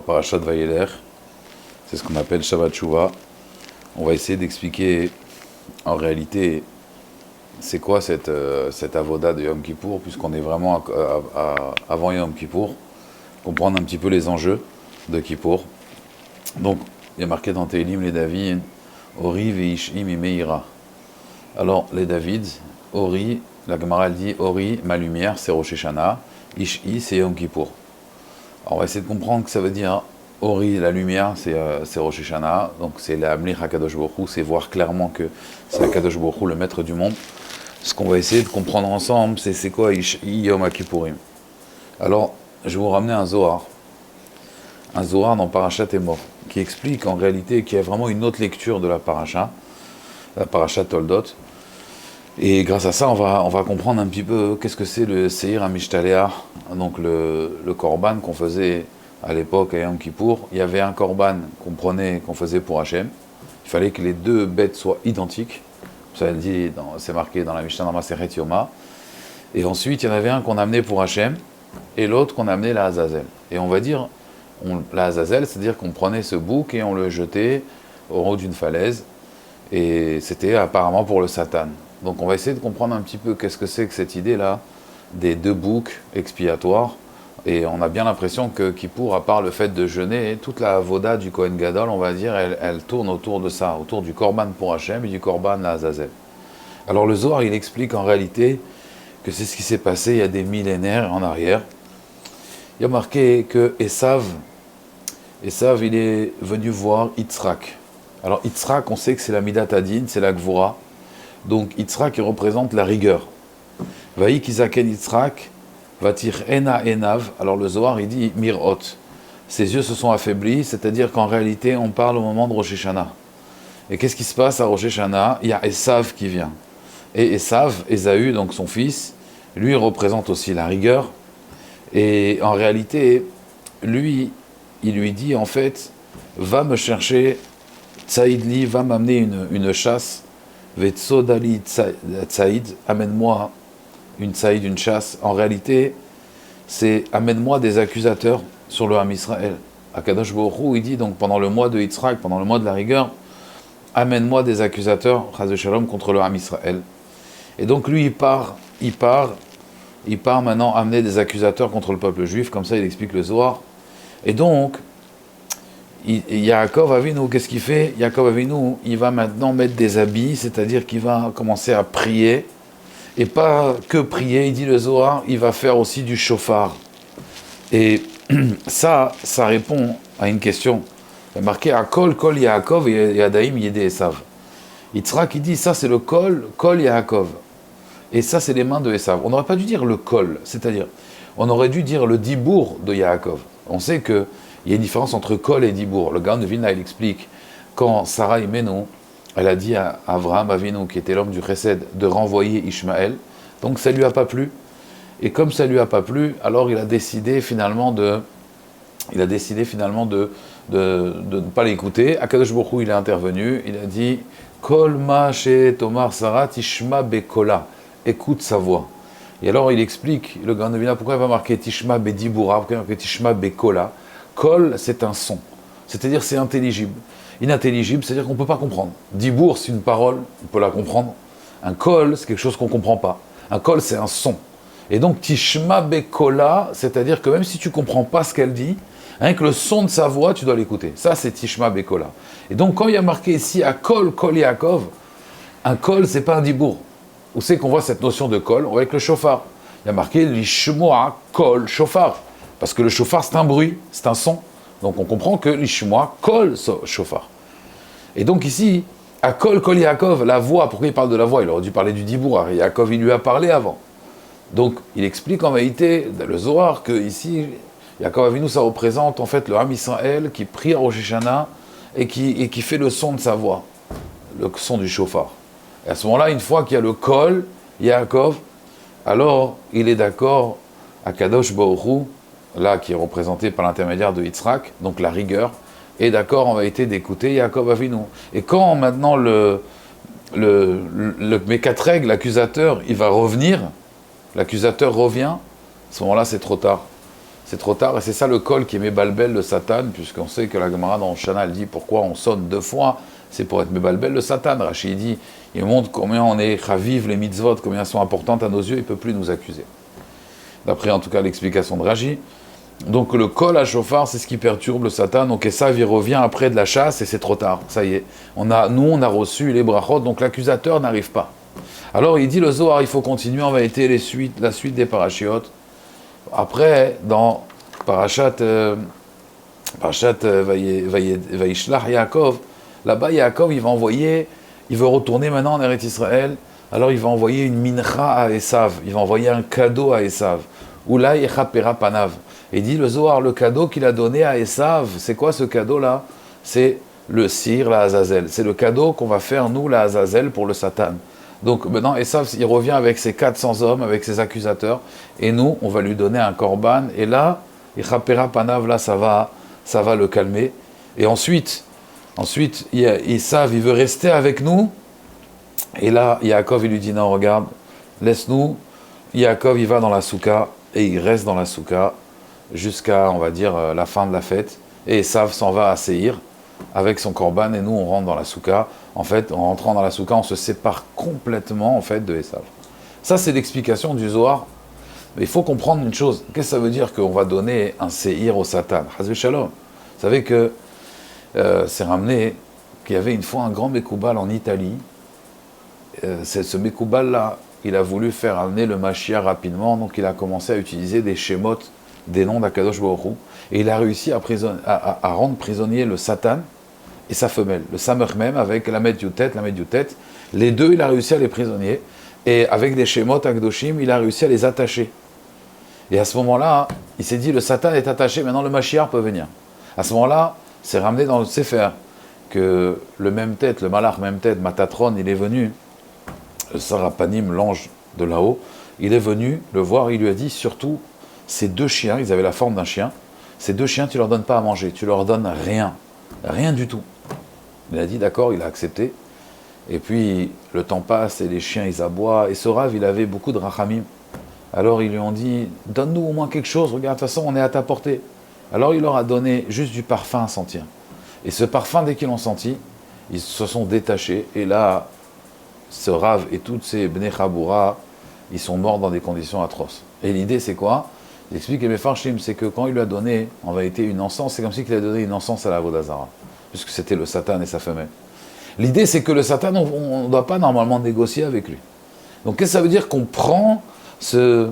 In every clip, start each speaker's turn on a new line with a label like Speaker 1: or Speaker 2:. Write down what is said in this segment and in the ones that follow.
Speaker 1: Parashat Vayeler. C'est ce qu'on appelle Shabbat Shuvah. On va essayer d'expliquer en réalité c'est quoi cette avoda de Yom Kippour, puisqu'on est vraiment avant Yom Kippour, comprendre un petit peu les enjeux de Kippour. Donc, il y a marqué dans Tehillim les David, Ori ve'ishim imeira. Alors, les David, Ori, la Gemara elle dit Ori, ma lumière, c'est Rosh Hashanah, Ishi, c'est Yom Kippour. Alors, on va essayer de comprendre que ça veut dire Ori, la lumière, c'est Rosh Hashanah, donc c'est la Amlir HaKadosh Baruch Hu, c'est voir clairement que c'est HaKadosh Baruch Hu, le maître du monde. Ce qu'on va essayer de comprendre ensemble, c'est quoi Ishi Yom Kippourim. Alors, je vais vous ramener un Zohar dans Parashat Emor, qui explique en réalité qu'il y a vraiment une autre lecture de la Parashat Toldot. Et grâce à ça, on va comprendre un petit peu qu'est-ce que c'est le Seir HaMishtalea, donc le korban qu'on faisait à l'époque à Yom Kippour. Il y avait un korban qu'on faisait pour Hachem. Il fallait que les deux bêtes soient identiques. Ça c'est marqué dans la Mishnah dans Masechet Yoma. Et ensuite, il y en avait un qu'on amenait pour Hachem et l'autre qu'on amenait la Azazel. Et on va dire, la Azazel, c'est-à-dire qu'on prenait ce bouc et on le jetait au haut d'une falaise. Et c'était apparemment pour le Satan. Donc on va essayer de comprendre un petit peu qu'est-ce que c'est que cette idée-là des deux boucs expiatoires. Et on a bien l'impression que Kippour, à part le fait de jeûner, toute la avoda du Kohen Gadol, on va dire, elle tourne autour de ça, autour du korban pour Hachem et du korban la Azazel. Alors le Zohar, il explique en réalité que c'est ce qui s'est passé il y a des millénaires en arrière. Il y a marqué que Esav, il est venu voir Yitzhak. Alors Yitzhak, on sait que c'est la Midat Hadin, c'est la Gvura. Donc Yitzhak, il représente la rigueur. Vaï Kizaken Yitzhak, Vatir Ena Enav. Alors le Zohar, il dit Mirot. Ses yeux se sont affaiblis, c'est-à-dire qu'en réalité, on parle au moment de Rosh Hashanah. Et qu'est-ce qui se passe à Rosh Hashanah? Il y a Esav qui vient. Et Esav, Ésaü, donc son fils, lui représente aussi la rigueur. Et en réalité, lui, il lui dit en fait, va me chercher Tsaïdli, va m'amener une chasse. Vetsodali Tsaïd, amène-moi une Tsaïd, une chasse. En réalité, c'est amène-moi des accusateurs sur le Ham Israël. Akadosh Baruch Hu, il dit donc pendant le mois de Yitzhak, pendant le mois de la rigueur, amène-moi des accusateurs, Chaz Shalom, contre le Ham Israël. Et donc lui, il part maintenant amener des accusateurs contre le peuple juif, comme ça il explique le Zohar. Et donc, Yaakov Avinu, qu'est-ce qu'il fait? Yaakov Avinu, il va maintenant mettre des habits, c'est-à-dire qu'il va commencer à prier, et pas que prier, il dit le Zohar, il va faire aussi du shofar. Et ça répond à une question. Il y a marqué Akol, Kol Yaakov et Yadaim Yede Esav. Yitzhak, il dit ça c'est le Kol Yaakov. Et ça c'est les mains de Esav. On n'aurait pas dû dire le Kol, c'est-à-dire, on aurait dû dire le Dibour de Yaakov. On sait qu'il y a une différence entre Kol et Dibour. Le Gaon de Vilna, il explique, quand Sarah Imenu, elle a dit à Avraham Avinu, qui était l'homme du Chesed, de renvoyer Ishmaël, donc ça ne lui a pas plu. Et comme ça ne lui a pas plu, alors il a décidé finalement de ne pas l'écouter. Akadosh Baruch Hu, il est intervenu, il a dit Kol ma she tomar Sarah tishma bekola, écoute sa voix. Et alors il explique, le Gaon de Vilna, pourquoi il va marquer tishma bedibura, pourquoi il va marquer tishma bekola. Kol, c'est un son, c'est-à-dire c'est intelligible. Inintelligible, c'est-à-dire qu'on ne peut pas comprendre. Dibour, c'est une parole, on peut la comprendre. Un kol, c'est quelque chose qu'on ne comprend pas. Un kol, c'est un son. Et donc, tishma bekola, c'est-à-dire que même si tu ne comprends pas ce qu'elle dit, avec le son de sa voix, tu dois l'écouter. Ça, c'est tishma bekola. Et donc, quand il y a marqué ici, à kol, kol Yaakov, un kol, c'est pas un dibour. Où c'est qu'on voit cette notion de kol? On voit avec le shofar. Il y a marqué l'ishmoa kol shofar. Parce que le shofar, c'est un bruit, c'est un son. Donc on comprend que l'ishmoa kol shofar. Et donc ici, à kol kol Yaakov, la voix, pourquoi il parle de la voix? Il aurait dû parler du dibour. Yaakov, il lui a parlé avant. Donc il explique en vérité, dans le Zohar, que ici, Yaakov Avinu, ça représente en fait le Ham Israël qui prie à Rosh Hashanah et qui fait le son de sa voix, le son du shofar. Et à ce moment-là, une fois qu'il y a le kol Yaakov, alors il est d'accord à Kadosh Baruch Hu, là qui est représenté par l'intermédiaire de Yitzhak, donc la rigueur, est d'accord en vérité d'écouter Yaakov Avinu. Et quand maintenant le Mekatreg, l'accusateur, il va revenir, l'accusateur revient, à ce moment-là c'est trop tard. c'est trop tard, et c'est ça le col qui est Mébalbel le Satan, puisqu'on sait que la Gemara dans Shana, elle dit pourquoi on sonne 2 fois, c'est pour être Mébalbel le Satan. Rachid dit, il montre combien on est chaviv, les mitzvot, combien elles sont importantes à nos yeux, il ne peut plus nous accuser. D'après en tout cas l'explication de Rashi. Donc le col à chauffard, c'est ce qui perturbe le Satan, donc Esav il revient après de la chasse, et c'est trop tard, ça y est. On a reçu les brachot, donc l'accusateur n'arrive pas. Alors il dit le Zohar, il faut continuer, on va été la suite des parachiotes. Après, dans Parashat Vayishlach Yaakov, là-bas Yaakov il veut retourner maintenant en Eretz Israël, alors il va envoyer une mincha à Esav, il va envoyer un cadeau à Esav. Oula yechapera panav. Et il dit le Zohar, le cadeau qu'il a donné à Esav, c'est quoi ce cadeau-là? C'est le Sir, la Azazel. C'est le cadeau qu'on va faire, nous, la Azazel, pour le Satan. Donc maintenant, Esav, il revient avec ses 400 hommes, avec ses accusateurs, et nous, on va lui donner un korban, et là, yechapera panav, là, ça va le calmer. Et ensuite, Esav, il veut rester avec nous, et là, Yaakov, il lui dit, non, regarde, laisse-nous. Yaakov, il va dans la souka, et il reste dans la souka, jusqu'à, on va dire, la fin de la fête, et Esav s'en va à Seir, avec son korban, et nous, on rentre dans la souka. En fait, en rentrant dans la souka, on se sépare complètement, en fait, de Esav. Ça, c'est l'explication du Zohar. Mais il faut comprendre une chose. Qu'est-ce que ça veut dire qu'on va donner un Seir au Satan? Chas v'shalom. Vous savez que c'est ramené qu'il y avait une fois un grand Mekoubal en Italie. Ce Mekoubal-là, il a voulu faire amener le Mashiach rapidement, donc il a commencé à utiliser des Shemot, des noms d'Akadosh Baruch Hu, et il a réussi à rendre prisonnier le Satan et sa femelle, le Samech même, avec la Yutet, les deux, il a réussi à les prisonnier, et avec des Shemot Akdoshim, il a réussi à les attacher. Et à ce moment-là, il s'est dit, le Satan est attaché, maintenant le Mashiach peut venir. À ce moment-là, c'est ramené dans le Sefer, que le même tête, le Malach même tête, Matatron, il est venu, le Sarapanim, l'ange de là-haut, il est venu le voir, il lui a dit, surtout, ces 2 chiens, ils avaient la forme d'un chien, ces 2 chiens, tu leur donnes pas à manger, tu leur donnes rien du tout. Il a dit, d'accord, il a accepté, et puis le temps passe, et les chiens, ils aboient, et ce Rav, il avait beaucoup de rachamim. Alors ils lui ont dit, donne-nous au moins quelque chose, regarde, de toute façon, on est à ta portée. Alors il leur a donné juste du parfum à sentir. Et ce parfum, dès qu'ils l'ont senti, ils se sont détachés, et là, ce Rav et toutes ces Bnei Chaboura, ils sont morts dans des conditions atroces. Et l'idée, c'est quoi? Il explique que Mefarshim, c'est que quand il lui a donné, en vérité, une encens, c'est comme si il a donné une encens à la Vodazara, puisque c'était le Satan et sa femelle. L'idée, c'est que le Satan, on ne doit pas normalement négocier avec lui. Donc, qu'est-ce que ça veut dire qu'on prend ce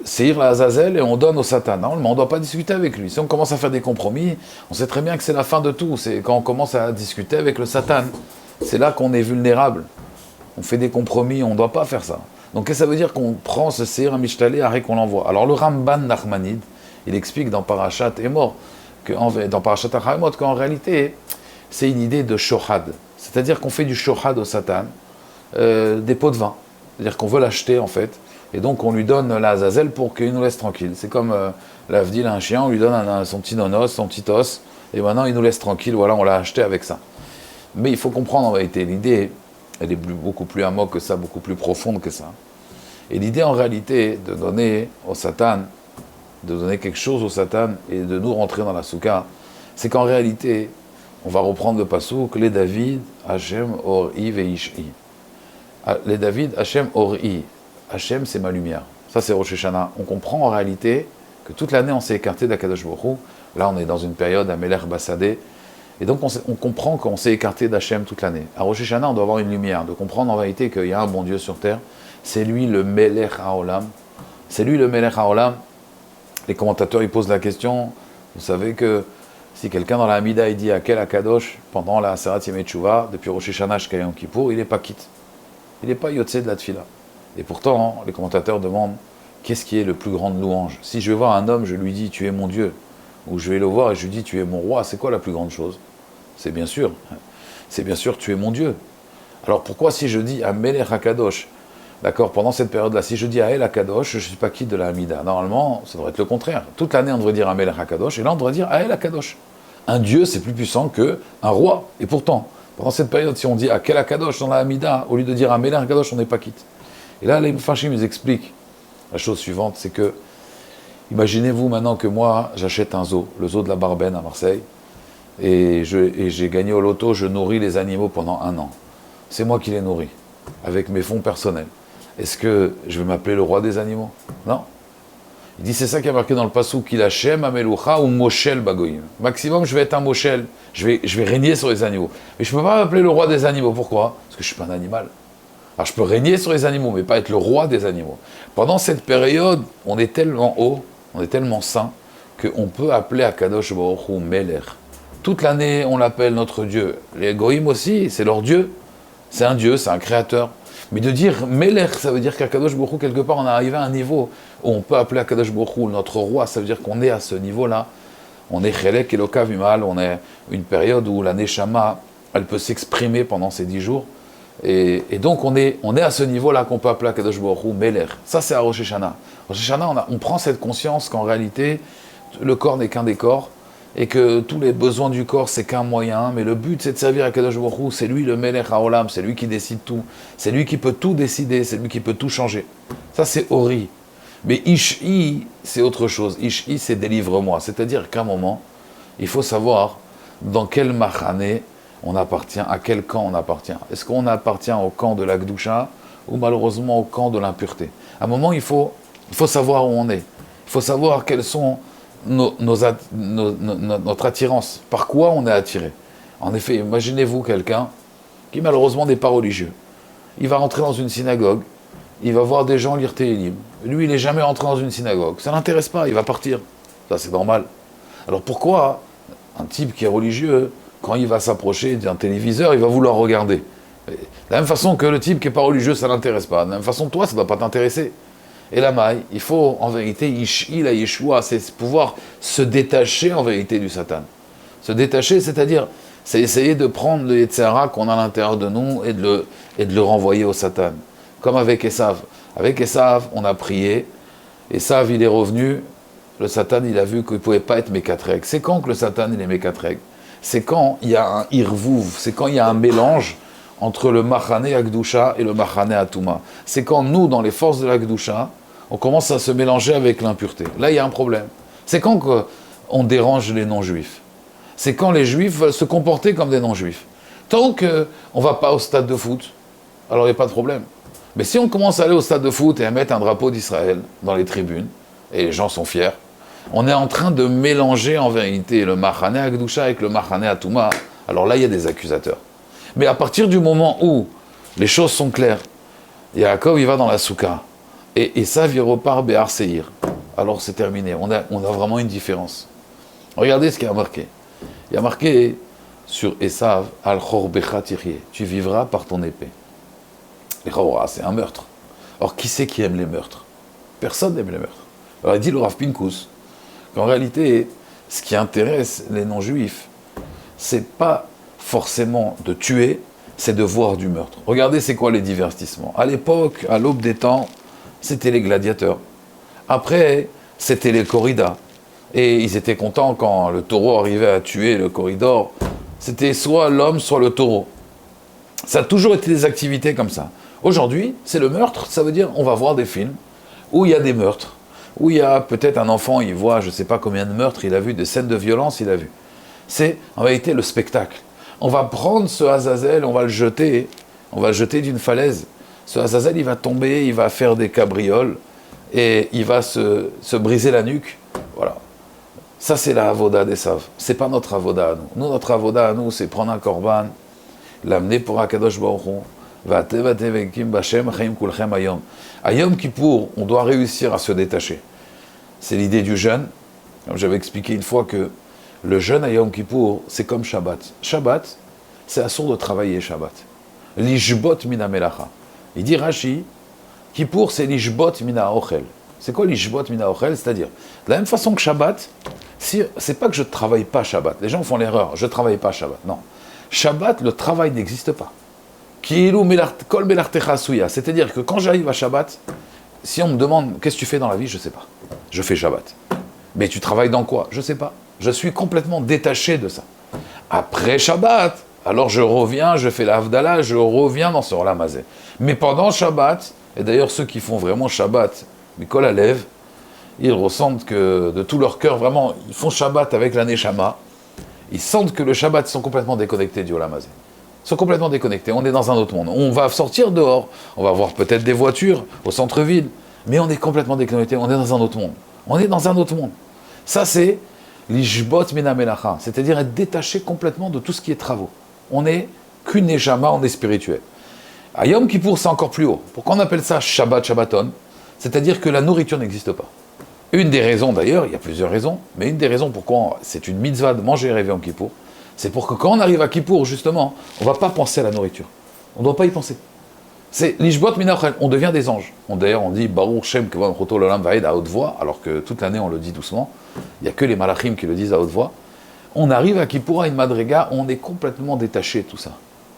Speaker 1: Seir la Azazel et on donne au Satan? Normalement, on ne doit pas discuter avec lui. Si on commence à faire des compromis, on sait très bien que c'est la fin de tout. C'est quand on commence à discuter avec le Satan, c'est là qu'on est vulnérable. On fait des compromis, on ne doit pas faire ça. Donc, qu'est-ce que ça veut dire qu'on prend ce Seir Mishtale et qu'on l'envoie? Alors, le Ramban Nachmanide, il explique dans Parashat Emor, dans Parashat Achamot, qu'en réalité, c'est une idée de shohad. C'est-à-dire qu'on fait du shohad au Satan, des pots de vin. C'est-à-dire qu'on veut l'acheter, en fait, et donc on lui donne la Azazel pour qu'il nous laisse tranquille. C'est comme l'Avdil à un chien, on lui donne son petit nonos, son petit os, et maintenant il nous laisse tranquille, voilà, on l'a acheté avec ça. Mais il faut comprendre en réalité, l'idée, elle est beaucoup plus amok que ça, beaucoup plus profonde que ça. Et l'idée en réalité de donner au Satan, de donner quelque chose au Satan et de nous rentrer dans la soukha, c'est qu'en réalité, on va reprendre le pasouk, les David, Hashem, Or'i, Veish'i. Les David, Hashem, Or'i. Hashem, c'est ma lumière. Ça, c'est Rosh Hashanah. On comprend en réalité que toute l'année, on s'est écarté d'Akadosh Baruch Hu. Là, on est dans une période à Melech Bassadeh. Et donc, on comprend qu'on s'est écarté d'Hachem toute l'année. À Rosh Hashanah, on doit avoir une lumière, de comprendre en réalité qu'il y a un bon Dieu sur terre. C'est lui le Melech HaOlam. C'est lui le Melech HaOlam. Les commentateurs, ils posent la question. Vous savez que si quelqu'un dans la Hamida, il dit à quel Akadosh, pendant la Serat Yemei Tshuva, depuis Rosh Hashanah jusqu'à Yom Kippour, il n'est pas quitte. Il n'est pas Yotze de la Tfila. Et pourtant, les commentateurs demandent qu'est-ce qui est le plus grand de louange. Si je vais voir un homme, je lui dis tu es mon Dieu, ou je vais le voir et je lui dis tu es mon roi, c'est quoi la plus grande chose? C'est bien sûr tu es mon Dieu. Alors pourquoi si je dis à Melech HaKadosh, d'accord, pendant cette période-là, si je dis à El HaKadosh, je ne suis pas quitte de la Hamida. Normalement, ça devrait être le contraire. Toute l'année, on devrait dire à Melech HaKadosh, et là, on devrait dire à El HaKadosh. Un Dieu, c'est plus puissant qu'un roi. Et pourtant, pendant cette période, si on dit à quel HaKadosh dans la Hamida, au lieu de dire à Melech HaKadosh, on n'est pas quitte. Et là, les Mufashim, ils expliquent la chose suivante, c'est que Imaginez-vous maintenant que moi, j'achète un zoo, le zoo de la Barbenne à Marseille, et j'ai gagné au loto, je nourris les animaux pendant 1 an. C'est moi qui les nourris, avec mes fonds personnels. Est-ce que je vais m'appeler le roi des animaux? Non. Il dit, c'est ça qui a marqué dans le Passouk, qu'il Hachem Ameloucha ou Moshel Bagoïm. Maximum, je vais être un Moshel, je vais régner sur les animaux. Mais je ne peux pas m'appeler le roi des animaux. Pourquoi? Parce que je ne suis pas un animal. Alors je peux régner sur les animaux, mais pas être le roi des animaux. Pendant cette période, on est tellement haut, on est tellement saint, qu'on peut appeler Akadosh Baruch Hu Meler. Toute l'année, on l'appelle notre Dieu. Les Goïm aussi, c'est leur Dieu. C'est un Dieu, c'est un créateur. Mais de dire Meler, ça veut dire qu'Akadosh Baruch Hu, quelque part, on est arrivé à un niveau où on peut appeler Akadosh Baruch Hu notre roi. Ça veut dire qu'on est à ce niveau-là. On est Chelek Eloka Vimal, on est une période où la Neshama, elle peut s'exprimer pendant ces 10 jours. Et donc on est à ce niveau-là qu'on peut appeler Akadosh Baruch Hu Meler. Ça c'est à Rosh Hashanah. Rosh Hashanah, on prend cette conscience qu'en réalité, le corps n'est qu'un décor, et que tous les besoins du corps c'est qu'un moyen, mais le but c'est de servir Akadosh Baruch Hu, c'est lui le Melech HaOlam, c'est lui qui décide tout, c'est lui qui peut tout décider, c'est lui qui peut tout changer. Ça c'est Ori. Mais Ishi, c'est autre chose. Ishi, c'est délivre-moi. C'est-à-dire qu'à un moment, il faut savoir dans quel machané on appartient, à quel camp on appartient. Est-ce qu'on appartient au camp de la Gdusha ou malheureusement au camp de l'impureté? À un moment, il faut savoir où on est. Il faut savoir quelles sont notre attirance. Par quoi on est attiré. En effet, imaginez-vous quelqu'un qui malheureusement n'est pas religieux. Il va rentrer dans une synagogue, il va voir des gens lire Télim. Lui, il n'est jamais rentré dans une synagogue. Ça ne l'intéresse pas, il va partir. Ça, c'est normal. Alors pourquoi un type qui est religieux, quand il va s'approcher d'un téléviseur, il va vouloir regarder? De la même façon que le type qui n'est pas religieux, ça ne l'intéresse pas. De la même façon, toi, ça ne doit pas t'intéresser. Et la maille, il faut, en vérité, la Yeshua, c'est pouvoir se détacher, en vérité, du Satan. Se détacher, c'est-à-dire, c'est essayer de prendre le Yetzirah qu'on a à l'intérieur de nous et de le renvoyer au Satan. Comme avec Esav. Avec Esav, on a prié. Esav, il est revenu. Le Satan, il a vu qu'il ne pouvait pas être Mekatreg. C'est quand que le Satan, il est Mekatreg? C'est quand il y a un Irvouv. C'est quand il y a un mélange entre le Machane Akdusha et le Machane Atuma. C'est quand nous, dans les forces de l'Akdusha, on commence à se mélanger avec l'impureté. Là, il y a un problème. C'est quand on dérange les non-juifs. C'est quand les juifs veulent se comporter comme des non-juifs. Tant qu'on ne va pas au stade de foot, alors il n'y a pas de problème. Mais si on commence à aller au stade de foot et à mettre un drapeau d'Israël dans les tribunes, et les gens sont fiers, on est en train de mélanger en vérité le Machane Akdusha avec le Machane Atuma. Alors là, il y a des accusateurs. Mais à partir du moment où les choses sont claires, Yaakov, il va dans la soukha, et Esav, il repart Béhar Seir. Alors c'est terminé, on a vraiment une différence. Regardez ce qu'il y a marqué. Il y a marqué sur Esav, Al-Chor Becha Tiryeh, tu vivras par ton épée. Les Chorah, c'est un meurtre. Or, qui c'est qui aime les meurtres? Personne n'aime les meurtres. Alors il dit le Rav Pinkus qu'en réalité, ce qui intéresse les non-juifs, c'est pas forcément de tuer, c'est de voir du meurtre. Regardez, c'est quoi les divertissements? À l'époque, à l'aube des temps, c'était les gladiateurs. Après, c'était les corridas. Et ils étaient contents quand le taureau arrivait à tuer le corridor. C'était soit l'homme, soit le taureau. Ça a toujours été des activités comme ça. Aujourd'hui, c'est le meurtre, ça veut dire on va voir des films où il y a des meurtres, où il y a peut-être un enfant, il voit je ne sais pas combien de meurtres, il a vu des scènes de violence, il a vu. C'est en réalité le spectacle. On va prendre ce Azazel, on va le jeter d'une falaise. Ce Azazel, il va tomber, il va faire des cabrioles et il va se briser la nuque. Voilà. Ça, c'est la avoda d'Esav. C'est pas notre avoda à nous. Nous, notre avoda à nous, c'est prendre un korban, l'amener pour Akadosh Baruch Hu. À Yom Kippour, on doit réussir à se détacher. C'est l'idée du jeûne. Comme j'avais expliqué une fois que le jeûne à Yom Kippour, c'est comme Shabbat. Shabbat, c'est assourd de travailler Shabbat. Lishbot mina melacha. Il dit Rashi, Kippour, c'est lishbot mina ochel. C'est quoi lishbot mina ochel? C'est-à-dire, de la même façon que Shabbat, c'est pas que je ne travaille pas Shabbat. Les gens font l'erreur, je ne travaille pas Shabbat. Non. Shabbat, le travail n'existe pas. C'est-à-dire que quand j'arrive à Shabbat, si on me demande qu'est-ce que tu fais dans la vie, je ne sais pas. Je fais Shabbat. Mais tu travailles dans quoi? Je ne sais pas. Je suis complètement détaché de ça. Après Shabbat, alors je reviens, je fais la Havdalah, je reviens dans ce Olam Hazé. Mais pendant Shabbat, et d'ailleurs ceux qui font vraiment Shabbat, Mikol Alev, ils ressentent que de tout leur cœur, vraiment, ils font Shabbat avec la Neshama. Ils sentent que le Shabbat, ils sont complètement déconnectés du Olam Hazé. Ils sont complètement déconnectés. On est dans un autre monde. On va sortir dehors. On va voir peut-être des voitures au centre-ville. Mais on est complètement déconnectés. On est dans un autre monde. On est dans un autre monde. Ça, c'est l'ishbot mina melacha. C'est-à-dire être détaché complètement de tout ce qui est travaux. On n'est qu'une Neshama, on est spirituel. À Yom Kippour, c'est encore plus haut. Pourquoi on appelle ça Shabbat, Shabbaton? C'est-à-dire que la nourriture n'existe pas. Une des raisons d'ailleurs, il y a plusieurs raisons, mais une des raisons pourquoi c'est une mitzvah de manger et rêver en Kippour, c'est pour que quand on arrive à Kippour, justement, on ne va pas penser à la nourriture. On ne doit pas y penser. C'est l'ishbot minachel, on devient des anges. D'ailleurs, on dit Baruch Shem Kevon Choto L'Olam Vaed à haute voix, alors que toute l'année on le dit doucement. Il n'y a que les malachim qui le disent à haute voix. On arrive à Kippour, à une madriga, on est complètement détaché de tout ça.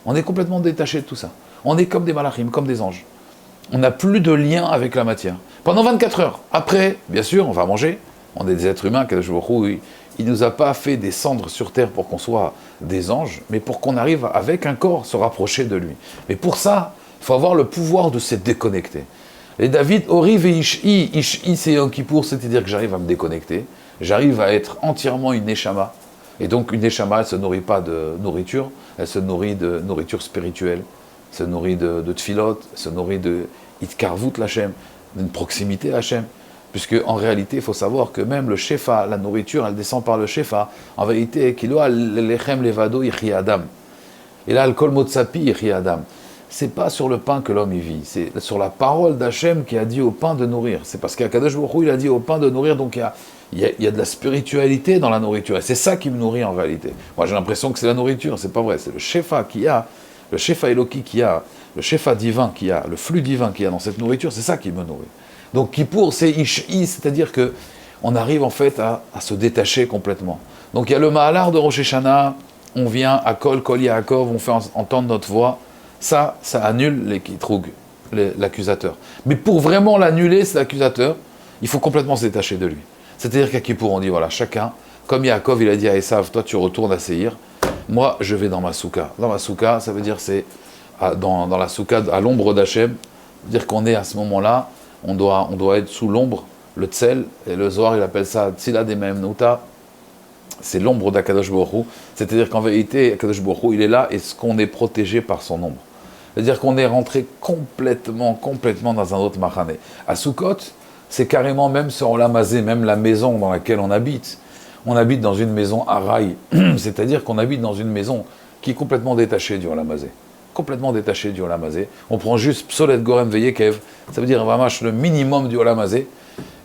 Speaker 1: On est complètement détaché de tout ça. On est comme des malachim, comme des anges. On n'a plus de lien avec la matière. Pendant 24 heures. Après, bien sûr, on va manger. On est des êtres humains, Kadosh Baruch Hu, il ne nous a pas fait descendre sur terre pour qu'on soit des anges, mais pour qu'on arrive avec un corps se rapprocher de lui. Mais pour ça, il faut avoir le pouvoir de se déconnecter. Et David, Oriv et Ish'i, c'est Yom Kippour, c'est-à-dire que j'arrive à me déconnecter, j'arrive à être entièrement une Neshama. Et donc une Neshama, elle ne se nourrit pas de nourriture, elle se nourrit de nourriture spirituelle, elle se nourrit de tfilot, elle se nourrit de Itkarvut Lachem, d'une proximité à Hachem. Puisque en réalité, il faut savoir que même le shefa, la nourriture, elle descend par le shefa. En vérité, kilo lechem levado yichyi adam. Et là, le kol motzapi yichyi adam. C'est pas sur le pain que l'homme y vit, c'est sur la parole d'Hachem qui a dit au pain de nourrir. C'est parce qu'Akadosh Baruch Hu, il a dit au pain de nourrir, donc il y a de la spiritualité dans la nourriture. Et c'est ça qui me nourrit en réalité. Moi, j'ai l'impression que c'est la nourriture, c'est pas vrai. C'est le shefa qui a, le shefa Eloki qui a, le shefa divin qui a, le flux divin qui a dans cette nourriture, c'est ça qui me nourrit. Donc Kippour, c'est Ish'i, c'est-à-dire qu'on arrive en fait à se détacher complètement. Donc il y a le Mahalar de Rosh Hashanah, on vient à Kol Yaakov, on fait entendre notre voix. Ça annule les Kitroug, l'accusateur. Mais pour vraiment l'annuler, cet accusateur, il faut complètement se détacher de lui. C'est-à-dire qu'à Kippour, on dit voilà, chacun, comme Yaakov, il a dit à Esav, toi tu retournes à Seir, moi je vais dans ma souka. Dans ma souka, ça veut dire c'est dans la souka à l'ombre d'Hachem, dire qu'on est à ce moment-là, on doit être sous l'ombre, le tsel, et le Zohar il appelle ça Tzila de Memnuta, c'est l'ombre d'Akadosh Baruch Hu, c'est-à-dire qu'en vérité, Akadosh Baruch Hu, il est là, et ce qu'on est protégé par son ombre. C'est-à-dire qu'on est rentré complètement dans un autre machane. À Sukkot, c'est carrément même sur Olam Hazé, même la maison dans laquelle on habite dans une maison araï, c'est-à-dire qu'on habite dans une maison qui est complètement détachée du Olam Hazé. Complètement détaché du Olam Hazé. On prend juste Psolet Gorem Veyekev, ça veut dire vraiment le minimum du Olam Hazé.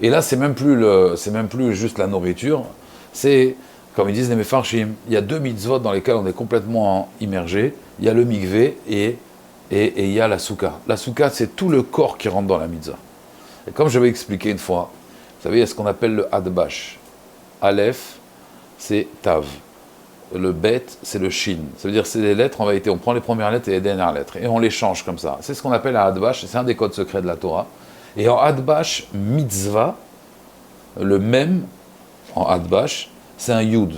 Speaker 1: Et là, c'est même plus juste la nourriture, c'est, comme ils disent les Mefarshim, il y a deux mitzvot dans lesquels on est complètement immergé. Il y a le mikvé et il y a la souka. La souka, c'est tout le corps qui rentre dans la mitzvah. Et comme je vais expliquer une fois, vous savez, il y a ce qu'on appelle le Hadbash. Aleph, c'est Tav. Le bet, c'est le shin. Ça veut dire c'est les lettres, en vérité, on prend les premières lettres et les dernières lettres, et on les change comme ça. C'est ce qu'on appelle un Hadbash, c'est un des codes secrets de la Torah. Et en Hadbash, mitzvah, le même, en Hadbash, c'est un yud.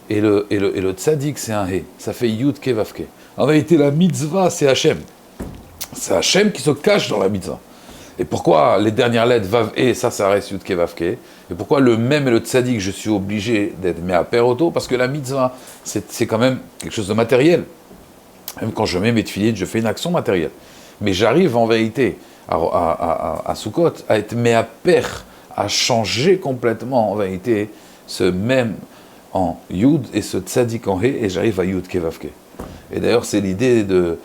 Speaker 1: Et le tzaddik, c'est un he. Ça fait yud ke vav ke. En vérité, la mitzvah, c'est Hachem. C'est Hachem qui se cache dans la mitzvah. Et pourquoi les dernières lettres, vav e, ça reste yud ke vav ke. Et pourquoi le même et le tzaddik, je suis obligé d'être mis à peroto? Parce que la mitzvah, c'est quand même quelque chose de matériel. Même quand je mets mes tefilines, je fais une action matérielle. Mais j'arrive en vérité à Sukkot à être mis à per, à changer complètement en vérité ce même en yud et ce tzaddik en he, et j'arrive à yud ke vav ke. Et d'ailleurs, c'est l'idée de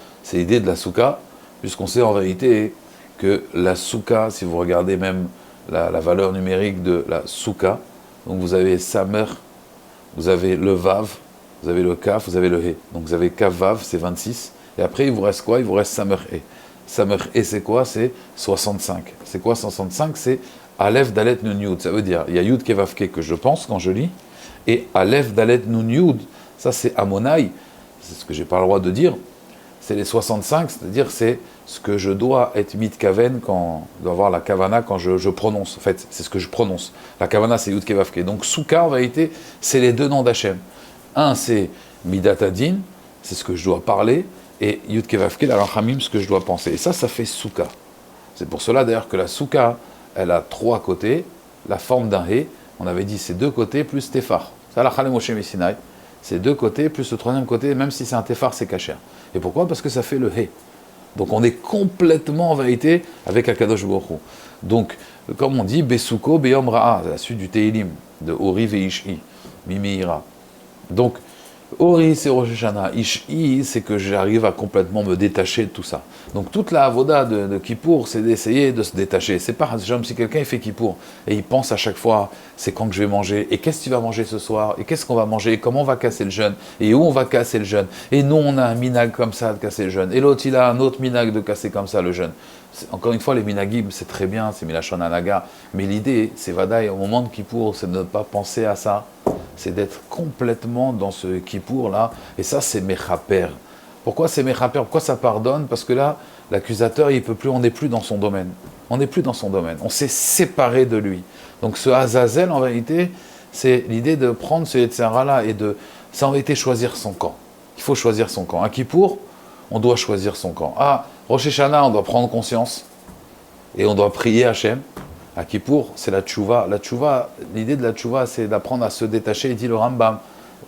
Speaker 1: la souka, puisqu'on sait en vérité que la souka, si vous regardez même la valeur numérique de la souka, donc vous avez samer, vous avez le vav, vous avez le kaf, vous avez le he. Donc vous avez kaf vav, c'est 26, et après il vous reste quoi? Il vous reste samer he. Samer he, c'est quoi? C'est 65. C'est quoi 65? C'est Aleph Dalet Nun Yud. Ça veut dire, il y a Yud ke vav ke que je pense quand je lis, et Aleph Dalet Nun Yud, ça c'est Amonai, c'est ce que j'ai pas le droit de dire, c'est les 65, c'est-à-dire c'est ce que je dois être mitkaven quand je dois avoir la kavana quand je prononce. En fait, c'est ce que je prononce. La kavana, c'est Yud Ke Vav Ke. Donc Souka, en vérité, c'est les deux noms d'Hachem. Un, c'est Midat Adin, c'est ce que je dois parler, et Yud Ke Vav Ke, la Rachamim, ce que je dois penser. Et ça fait Souka. C'est pour cela d'ailleurs que la Souka, elle a trois côtés. la forme d'un hé. On avait dit c'est deux côtés plus tefar. C'est la Chalem Moshe Sinai. C'est deux côtés plus le troisième côté, même si c'est un tefar, c'est kasher. Et pourquoi? Parce que ça fait le hé. Donc on est complètement en vérité avec Akadosh Baruch Hu. Donc, comme on dit, Besuko Beyom Ra'a, la suite du Teilim, de Ori Veish'i, Mimeira. Donc, Ori, c'est Rosh Hashanah. Ish'i, c'est que j'arrive à complètement me détacher de tout ça. Donc, toute la avoda de Kippour, c'est d'essayer de se détacher. C'est pas, genre, si quelqu'un fait Kippour, et il pense à chaque fois, c'est quand que je vais manger, et qu'est-ce que tu vas manger ce soir, et qu'est-ce qu'on va manger, et comment on va casser le jeûne, et où on va casser le jeûne. Et nous, on a un minag comme ça de casser le jeûne, et l'autre, il a un autre minag de casser comme ça le jeûne. Encore une fois, les minagim, c'est très bien, c'est Milachon Anaga, mais l'idée, c'est Vadaï, au moment de Kippour, c'est de ne pas penser à ça, c'est d'être complètement dans ce Kippour-là, et ça, c'est Mechaper. Pourquoi c'est Mechaper? Pourquoi ça pardonne? Parce que là, l'accusateur, il peut plus, on n'est plus dans son domaine. On n'est plus dans son domaine, on s'est séparé de lui. Donc ce Azazel, en vérité, c'est l'idée de prendre ce Yetzirah-là et de, ça en vérité, choisir son camp. Il faut choisir son camp. À Kippour, on doit choisir son camp. À Rosh Hashanah, on doit prendre conscience et on doit prier Hachem. À Kippour, c'est la tchouva. La tchouva, l'idée de la tchouva, c'est d'apprendre à se détacher, dit le Rambam.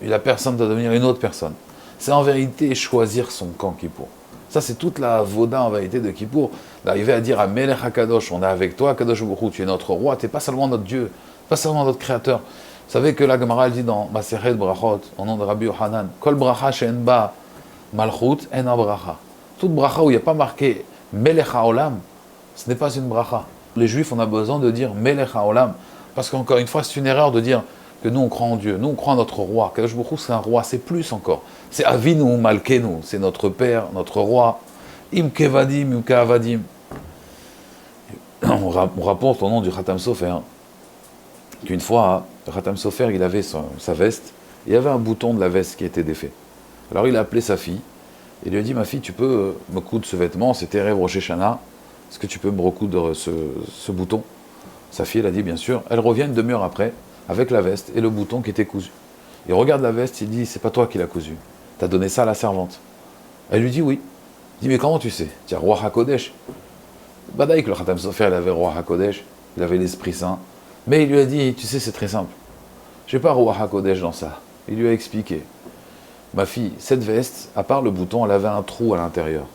Speaker 1: La personne doit devenir une autre personne. C'est en vérité choisir son camp Kippour. Ça, c'est toute la voda en vérité de Kippour, d'arriver à dire à Melech HaKadosh, on est avec toi, Kadosh Baruch Hu, tu es notre roi, tu n'es pas seulement notre Dieu, pas seulement notre créateur. Vous savez que la Gemara dit dans Masechet Brachot, au nom de Rabbi Yohanan, Kol bracha she'en ba malchut en bracha. Toute bracha où il n'y a pas marqué Melech HaOlam, ce n'est pas une bracha. Les Juifs, on a besoin de dire Melech HaOlam, parce qu'encore une fois, c'est une erreur de dire que nous on croit en Dieu, nous on croit en notre roi. Kadosh Baruch Hu, c'est un roi, c'est plus encore. C'est Avinu Malkenu, c'est notre père, notre roi. Im Kevadim, Im Kavadim. On rapporte au nom du Khatam Sofer qu'une fois, le Khatam Sofer, il avait sa veste, et il y avait un bouton de la veste qui était défait. Alors il a appelé sa fille, et il lui a dit, ma fille, tu peux me coudre ce vêtement, c'était Erev Rosh Hashanah, est-ce que tu peux me recoudre ce bouton? Sa fille, elle a dit, bien sûr. Elle revient une demi-heure après, avec la veste et le bouton qui était cousu. Il regarde la veste, il dit, c'est pas toi qui l'as cousu, t'as donné ça à la servante. Elle lui dit, oui. Il dit, mais comment tu sais? Tiens, Roi HaKodesh. Badaïk, le Khatam Sofer, il avait Roi HaKodesh, il avait l'Esprit Saint. Mais il lui a dit, tu sais, c'est très simple. J'ai pas Roi HaKodesh dans ça. Il lui a expliqué. Ma fille, cette veste, à part le bouton, elle avait un trou à l'intérieur.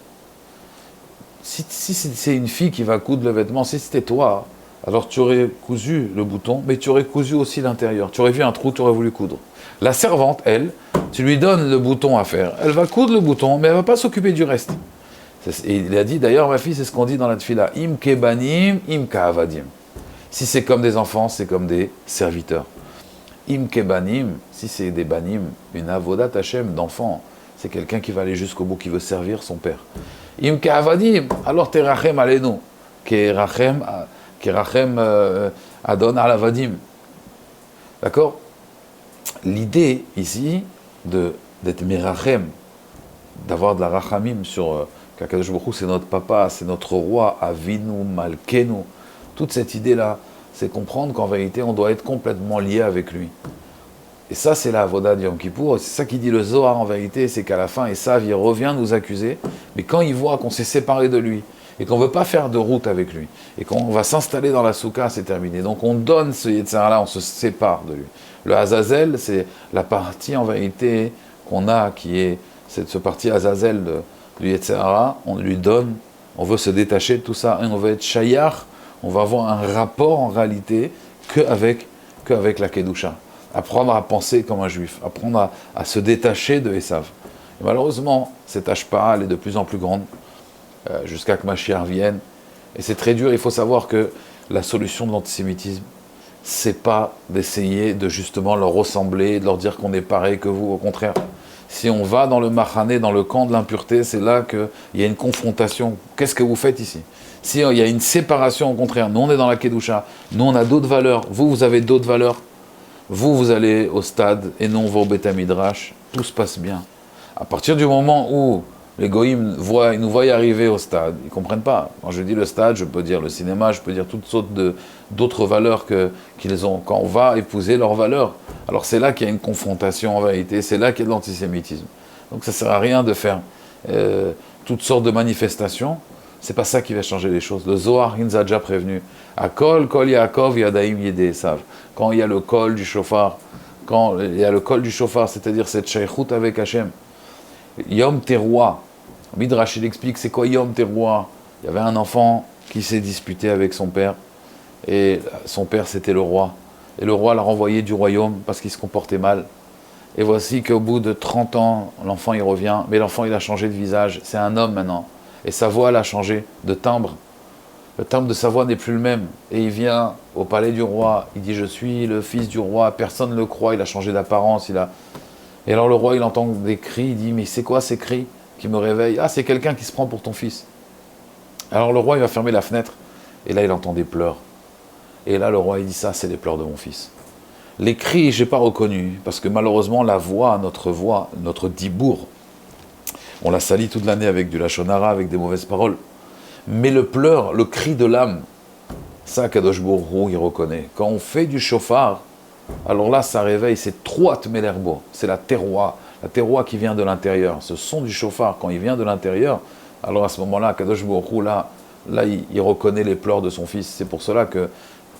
Speaker 1: Si c'est une fille qui va coudre le vêtement, si c'était toi, alors tu aurais cousu le bouton, mais tu aurais cousu aussi l'intérieur. Tu aurais vu un trou, tu aurais voulu coudre. La servante, elle, tu lui donnes le bouton à faire. Elle va coudre le bouton, mais elle ne va pas s'occuper du reste. Et il a dit, d'ailleurs, ma fille, c'est ce qu'on dit dans la tfila, im kebanim, im ka'avadim. Si c'est comme des enfants, c'est comme des serviteurs. Im kebanim, si c'est des banim, une avodat Hashem d'enfant, c'est quelqu'un qui va aller jusqu'au bout, qui veut servir son père. Im ka'avadim, alors terachem alenu, kerachem adon alavadim. D'accord? L'idée ici d'être merachem, d'avoir de la rachamim sur qu'Akadosh Baruch Hu, c'est notre papa, c'est notre roi, Avinu Malkenu. Toute cette idée-là, c'est comprendre qu'en vérité, on doit être complètement lié avec lui. Et ça, c'est la avoda de Yom Kippour. C'est ça qui dit le Zohar en vérité, c'est qu'à la fin, Esav, il revient nous accuser, mais quand il voit qu'on s'est séparé de lui, et qu'on ne veut pas faire de route avec lui, et qu'on va s'installer dans la soukha, c'est terminé. Donc on donne ce Yetzirah-là, on se sépare de lui. Le Azazel, c'est la partie en vérité qu'on a, qui est ce parti Azazel du Yetzirah, on lui donne, on veut se détacher de tout ça, et on veut être shayach, on va avoir un rapport en réalité qu'avec la Kedusha. Apprendre à penser comme un juif, apprendre à se détacher de Esav. Et malheureusement, cette ashpa'a, elle est de plus en plus grande, jusqu'à que Mashiach vienne. Et c'est très dur, il faut savoir que la solution de l'antisémitisme, c'est pas d'essayer de justement leur ressembler, de leur dire qu'on est pareil que vous, au contraire. Si on va dans le machané, dans le camp de l'impureté, c'est là qu'il y a une confrontation. Qu'est-ce que vous faites ici? Si il y a une séparation, au contraire, nous on est dans la Kedusha, nous on a d'autres valeurs, vous avez d'autres valeurs, vous allez au stade et nous on va au Beth Midrash, tout se passe bien. À partir du moment où les goïms ils nous voient y arriver au stade, ils ne comprennent pas. Quand je dis le stade, je peux dire le cinéma, je peux dire toutes sortes d'autres valeurs qu'ils ont quand on va épouser leurs valeurs. Alors c'est là qu'il y a une confrontation en vérité, c'est là qu'il y a de l'antisémitisme. Donc ça ne sert à rien de faire toutes sortes de manifestations C'est pas ça qui va changer les choses. Le Zohar, il nous a déjà prévenu. À Kol Yaakov Yadaim Yedei Esav. Quand il y a le Kol du shofar, c'est-à-dire cette shaykhout avec Hachem. Yom Teruah. Midrash, il explique c'est quoi Yom Teruah. Il y avait un enfant qui s'est disputé avec son père. Et son père, c'était le roi. Et le roi l'a renvoyé du royaume parce qu'il se comportait mal. Et voici qu'au bout de 30 ans, l'enfant il revient. Mais l'enfant il a changé de visage. C'est un homme maintenant. Et sa voix elle a changé de timbre. Le timbre de sa voix n'est plus le même. Et il vient au palais du roi. Il dit je suis le fils du roi. Personne ne le croit. Il a changé d'apparence. Et alors le roi il entend des cris. Il dit mais c'est quoi ces cris qui me réveillent? Ah c'est quelqu'un qui se prend pour ton fils. Alors le roi il va fermer la fenêtre. Et là il entend des pleurs. Et là, le roi, il dit ça, c'est les pleurs de mon fils. Les cris, je n'ai pas reconnu, parce que malheureusement, notre dibour, on la salit toute l'année avec du lachonara, avec des mauvaises paroles. Mais le pleur, le cri de l'âme, ça, Kadosh Baruch Hu, il reconnaît. Quand on fait du chauffard, alors là, ça réveille, c'est Troat Melerbo, c'est la terroir qui vient de l'intérieur. Ce son du chauffard, quand il vient de l'intérieur, alors à ce moment-là, Kadosh Baruch Hu, là, il reconnaît les pleurs de son fils. C'est pour cela que,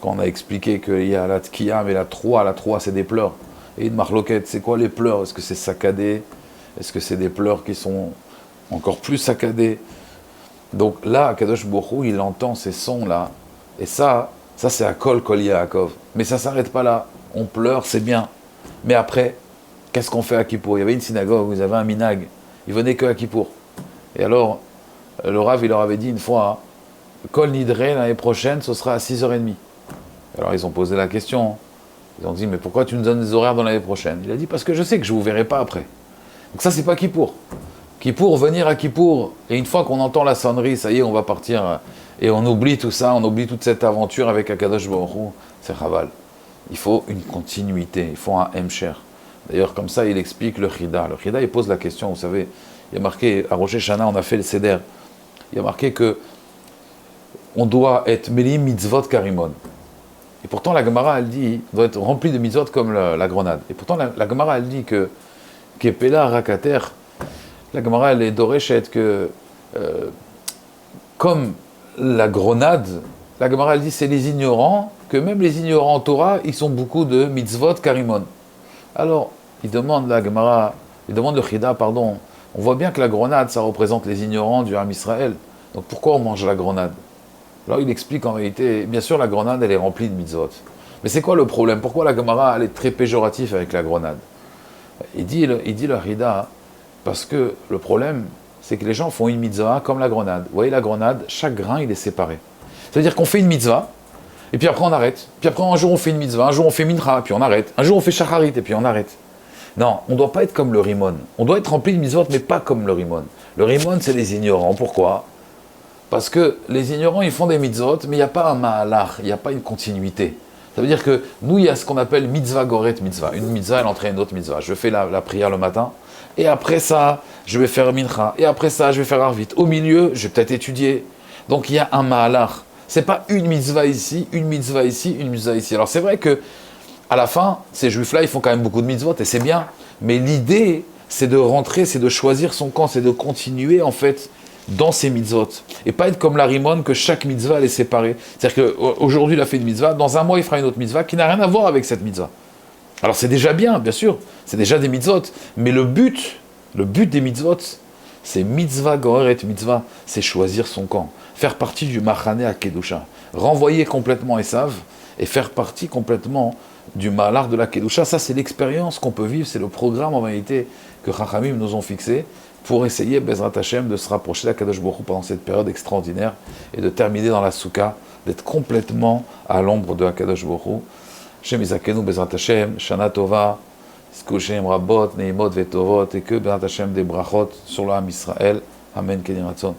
Speaker 1: quand on a expliqué qu'il y a la tkiyam et la troa c'est des pleurs. Et une marloquette, c'est quoi les pleurs? Est-ce que c'est saccadé? Est-ce que c'est des pleurs qui sont encore plus saccadés? Donc là, Kadosh Baruch Hu, il entend ces sons-là. Et ça c'est à Kol Yaakov. Mais ça ne s'arrête pas là. On pleure, c'est bien. Mais après, qu'est-ce qu'on fait à Kippour? Il y avait une synagogue, vous avez un minag. Ils venaient que à Kippour. Et alors, le Rav, il leur avait dit une fois, Kol Nidre, l'année prochaine, ce sera à 6h30. Alors ils ont posé la question, ils ont dit mais pourquoi tu nous donnes des horaires dans l'année prochaine? Il a dit parce que je sais que je ne vous verrai pas après. Donc ça c'est pas Kippour. Kippour, venir à Kippour, et une fois qu'on entend la sonnerie, ça y est on va partir, et on oublie tout ça, on oublie toute cette aventure avec Akadosh Baruch Hu, c'est Chaval. Il faut une continuité, il faut un Hemsher. D'ailleurs comme ça il explique le Chida. Le Chida il pose la question, vous savez, il y a marqué, à Rosh Hashanah on a fait le Seder, il y a marqué que on doit être Melim Mitzvot Karimon. Et pourtant, la Gemara, elle dit, doit être remplie de mitzvot comme la grenade. Et pourtant, la Gemara, elle dit que Kepela Rakater, la Gemara, elle est doréchet que, comme la grenade, la Gemara, elle dit, c'est les ignorants, que même les ignorants en Torah, ils sont beaucoup de mitzvot karimon. Alors, il demande la Gemara, il demande le Chida, pardon, on voit bien que la grenade, ça représente les ignorants du Ham Israël. Donc pourquoi on mange la grenade? Alors il explique en réalité, bien sûr la grenade elle est remplie de mitzvot. Mais c'est quoi le problème? Pourquoi la Gemara elle est très péjorative avec la grenade? Il dit le Rida, parce que le problème c'est que les gens font une mitzvah comme la grenade. Vous voyez la grenade, chaque grain il est séparé. C'est-à-dire qu'on fait une mitzvah, et puis après on arrête. Puis après un jour on fait une mitzvah, un jour on fait mincha, puis on arrête. Un jour on fait shacharit, et puis on arrête. Non, on ne doit pas être comme le rimon. On doit être rempli de mitzvot, mais pas comme le rimon. Le rimon c'est les ignorants. Pourquoi? Parce que les ignorants, ils font des mitzvot, mais il n'y a pas un ma'alach, il n'y a pas une continuité. Ça veut dire que nous, il y a ce qu'on appelle mitzvah goret mitzvah. Une mitzvah, elle entraîne une autre mitzvah. Je fais la prière le matin, et après ça, je vais faire mincha, et après ça, je vais faire arvit. Au milieu, je vais peut-être étudier. Donc il y a un ma'alach. C'est pas une mitzvah ici, une mitzvah ici, une mitzvah ici. Alors c'est vrai que à la fin, ces juifs-là, ils font quand même beaucoup de mitzvot, et c'est bien. Mais l'idée, c'est de rentrer, c'est de choisir son camp, c'est de continuer en fait dans ses mitzvot. Et pas être comme la rimon, que chaque mitzvah, elle est séparée. C'est-à-dire qu'aujourd'hui, il a fait une mitzvah, dans un mois, il fera une autre mitzvah qui n'a rien à voir avec cette mitzvah. Alors c'est déjà bien, bien sûr, c'est déjà des mitzvot, mais le but des mitzvot, c'est mitzvah goret mitzvah, c'est choisir son camp, faire partie du machane à Kedusha, renvoyer complètement Esav, et faire partie complètement du malar de la Kedusha. Ça, c'est l'expérience qu'on peut vivre, c'est le programme en réalité que Chachamim nous ont fixé, pour essayer, Bezrat Hashem, de se rapprocher d'Akadosh Baruch Hu pendant cette période extraordinaire et de terminer dans la Souka, d'être complètement à l'ombre de Akadosh Baruch Hu. Shem Izakenu, Bezrat Hashem, Shana Tova, Skushem Rabot, Neimot Vetovot, et que Bezrat Hashem des brachot sur l'âme Israël. Amen, Keni Ratzon.